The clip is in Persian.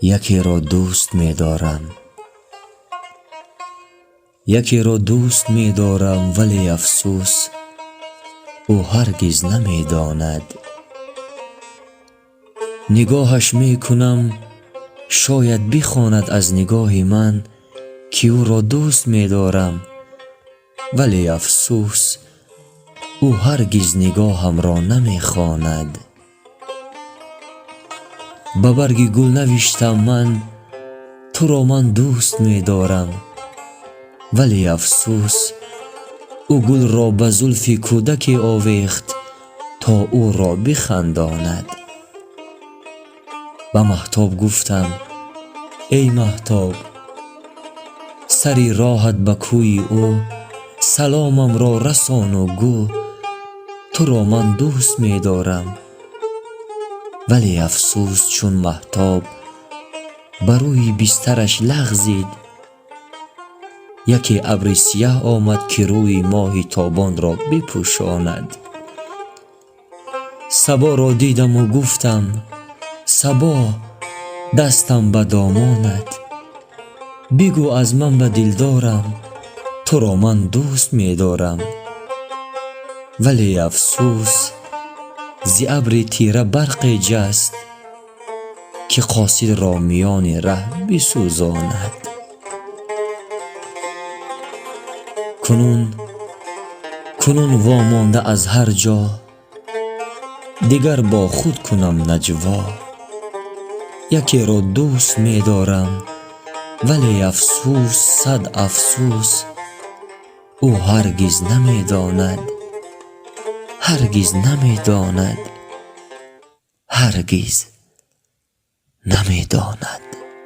یکی را دوست می دارم، یکی را دوست می دارم، ولی افسوس او هرگز نمی داند. نگاهش می کنم شاید بخواند از نگاه من که او را دوست می دارم، ولی افسوس او هرگز نگاهم را نمی خواند. به برگ گل نوشتم من تو را من دوست می دارم، ولی افسوس او گل را به زلف کودکی آویخت تا او را بخنداند. به مهتاب گفتم ای مهتاب، سری راحت به کوی او سلامم را رسان و گو تو را من دوست می دارم، ولی افسوس چون مهتاب بر روی بسترش لغزید، یکی ابر سیه آمد که روی ماه تابان را بپوشاند. صبا را دیدم و گفتم صبا دستم به دامانت، بگو از من به دلدارم تو را من دوست می دارم، ولی افسوس ز ابر تیره برقی جست که قاصد را میان ره بسوزاند. کنون وامانده از هر جا دیگر با خود کنم نجوا. یکی را دوست می دارم، ولی افسوس صد افسوس او هرگز نمی داند، هرگز نمی داند، هرگز نمی داند.